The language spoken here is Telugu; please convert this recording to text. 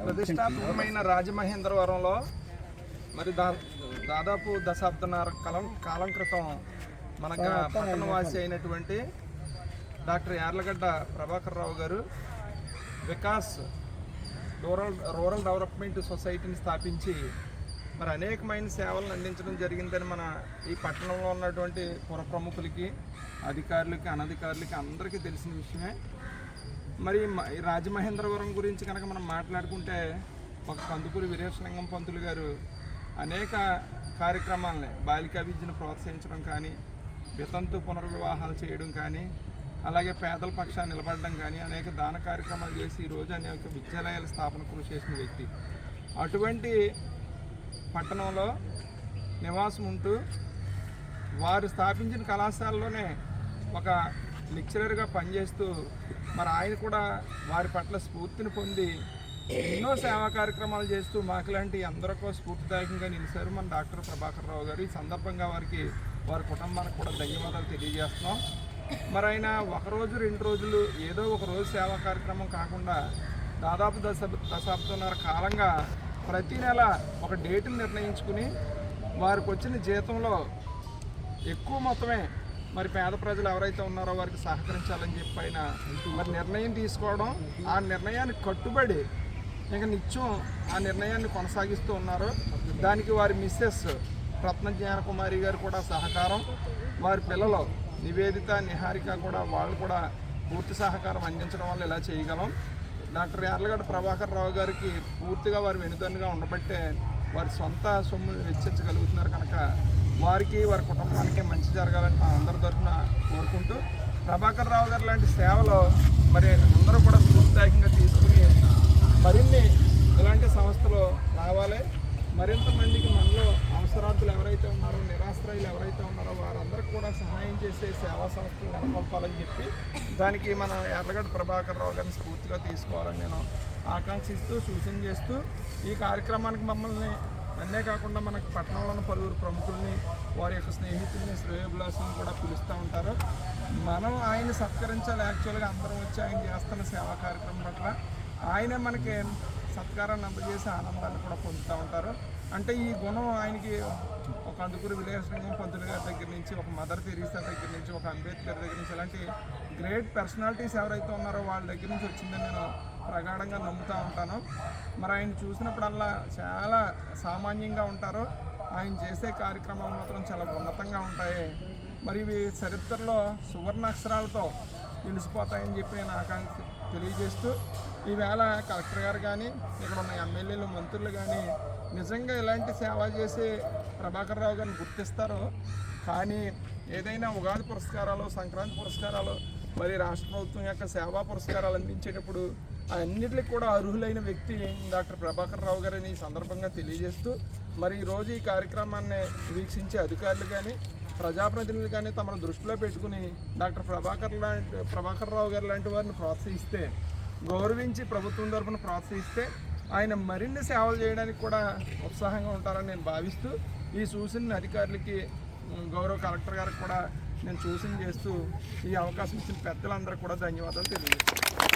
ప్రతిష్టాత్మకమైన రాజమహేంద్రవరంలో మరి దాదాపు దశాబ్దన్నర కాలం క్రితం మన పట్టణవాసి అయినటువంటి డాక్టర్ యార్లగడ్డ ప్రభాకర్ రావు గారు వికాస్ రూరల్ డెవలప్మెంట్ సొసైటీని స్థాపించి మరి అనేకమైన సేవలను అందించడం జరిగిందని మన ఈ పట్టణంలో ఉన్నటువంటి పుర ప్రముఖులకి, అధికారులకి, అనధికారులకి అందరికీ తెలిసిన విషయమే. మరి రాజమహేంద్రవరం గురించి కనుక మనం మాట్లాడుకుంటే ఒక కందుకూరి వీరేశలింగం పంతులు గారు అనేక కార్యక్రమాలని, బాలికా విద్యను ప్రోత్సహించడం కానీ, వితంతు పునర్వివాహాలు చేయడం కానీ, అలాగే పేదల పక్షాన్ని నిలబడడం కానీ అనేక దాన కార్యక్రమాలు చేసి ఈరోజు అనేక విద్యాలయాల స్థాపన కృషి చేసిన వ్యక్తి. అటువంటి పట్టణంలో నివాసం ఉంటూ వారు స్థాపించిన కళాశాలలోనే ఒక లెక్చరర్గా పనిచేస్తూ మరి ఆయన కూడా వారి పట్ల స్ఫూర్తిని పొంది ఎన్నో సేవా కార్యక్రమాలు చేస్తూ మాకులాంటి అందరికీ స్ఫూర్తిదాయకంగా నిలిచారు మన డాక్టర్ ప్రభాకర్ రావు గారు. ఈ సందర్భంగా వారి కుటుంబానికి కూడా ధన్యవాదాలు తెలియజేస్తున్నాం. మరి ఆయన ఒకరోజు 2 రోజులు ఏదో ఒక రోజు సేవా కార్యక్రమం కాకుండా దాదాపు దశాబ్దన్నర కాలంగా ప్రతి నెల ఒక డేటును నిర్ణయించుకుని వారికి వచ్చిన జీతంలో ఎక్కువ మొత్తమే మరి పేద ప్రజలు ఎవరైతే ఉన్నారో వారికి సహకరించాలని చెప్పి ఆయన మరి నిర్ణయం తీసుకోవడం, ఆ నిర్ణయానికి కట్టుబడి ఇంకా నిత్యం ఆ నిర్ణయాన్ని కొనసాగిస్తూ ఉన్నారు. దానికి వారి మిస్సెస్ రత్నజ్ఞానకుమారి గారు కూడా సహకారం, వారి పిల్లలు నివేదిత, నిహారిక కూడా వాళ్ళు కూడా పూర్తి సహకారం అందించడం వల్ల ఇలా చేయగలం. డాక్టర్ యార్లగడ్డ ప్రభాకర్ రావు గారికి పూర్తిగా వారు వెనుదన్నుగా ఉండబట్టే వారి సొంత సొమ్ము వెచ్చించగలుగుతున్నారు కనుక వారికి, వారి కుటుంబానికి మంచి జరగాలని అందరి తరఫున కోరుకుంటూ ప్రభాకర్ రావు గారు లాంటి సేవలు మరి అందరూ కూడా స్ఫూర్తిదాయకంగా తీసుకుని మరిన్ని ఇలాంటి సంస్థలు రావాలి. మరింత మందికి మనలో అవసరార్థులు ఎవరైతే ఉన్నారో, నిరాశ్రయులు ఎవరైతే ఉన్నారో వారందరికీ కూడా సహాయం చేసే సేవా సంస్థలు నెలకొల్పాలని చెప్పి దానికి మన యార్లగడ్డ ప్రభాకర్ రావు గారిని స్ఫూర్తిగా తీసుకోవాలని నేను ఆకాంక్షిస్తూ, సూచన చేస్తూ ఈ కార్యక్రమానికి మమ్మల్ని అన్నే కాకుండా మనకు పట్టణంలోని పలువురు ప్రముఖుల్ని, వారి యొక్క స్నేహితుల్ని, శ్రేయోభిలాసులను కూడా పిలుస్తూ ఉంటారు. మనం ఆయన సత్కరించాలి. యాక్చువల్గా అందరం వచ్చి ఆయన చేస్తున్న సేవా కార్యక్రమం పట్ల ఆయనే మనకి సత్కారాన్ని అందజేసి ఆనందాన్ని కూడా పొందుతూ ఉంటారు. అంటే ఈ గుణం ఆయనకి ఒక కందుకూరి వీరేశలింగం పంతులు గారి దగ్గర నుంచి, ఒక మదర్ తెరీసా దగ్గర నుంచి, ఒక అంబేద్కర్ దగ్గర నుంచి ఇలాంటి గ్రేట్ పర్సనాలిటీస్ ఎవరైతే ఉన్నారో వాళ్ళ దగ్గర నుంచి వచ్చిందని నేను ప్రగాఢంగా నమ్ముతూ ఉంటాను. మరి ఆయన చూసినప్పుడల్లా చాలా సామాన్యంగా ఉంటారు. ఆయన చేసే కార్యక్రమాలు మాత్రం చాలా ఉన్నతంగా ఉంటాయి. మరి ఇవి చరిత్రలో సువర్ణాక్షరాలతో నిలిచిపోతాయని చెప్పి నేను ఆకాంక్ష తెలియజేస్తూ ఈవేళ కలెక్టర్ గారు కానీ, ఇక్కడ ఉన్న ఎమ్మెల్యేలు, మంత్రులు కానీ నిజంగా ఇలాంటి సేవ చేసి ప్రభాకర్ రావు గారిని గుర్తిస్తారు. కానీ ఏదైనా ఉగాది పురస్కారాలు, సంక్రాంతి పురస్కారాలు, మరి రాష్ట్ర ప్రభుత్వం యొక్క సేవా పురస్కారాలు అందించేటప్పుడు అన్నిటికీ కూడా అర్హులైన వ్యక్తి డాక్టర్ ప్రభాకర్ రావు గారిని ఈ సందర్భంగా తెలియజేస్తూ మరి ఈరోజు ఈ కార్యక్రమాన్ని వీక్షించే అధికారులు కానీ, ప్రజాప్రతినిధులు కానీ తమ దృష్టిలో పెట్టుకుని డాక్టర్ ప్రభాకర్ రావు గారు లాంటి వారిని ప్రోత్సహిస్తే, గౌరవించి ప్రభుత్వం తరఫున ప్రోత్సహిస్తే ఆయన మరిన్ని సేవలు చేయడానికి కూడా ఉత్సాహంగా ఉంటారని నేను భావిస్తూ ఈ సూచన అధికారులకి, గౌరవ కలెక్టర్ గారికి కూడా నేను సూచన చేస్తూ ఈ అవకాశం ఇచ్చిన పెద్దలందరికీ కూడా ధన్యవాదాలు తెలియజేస్తాను.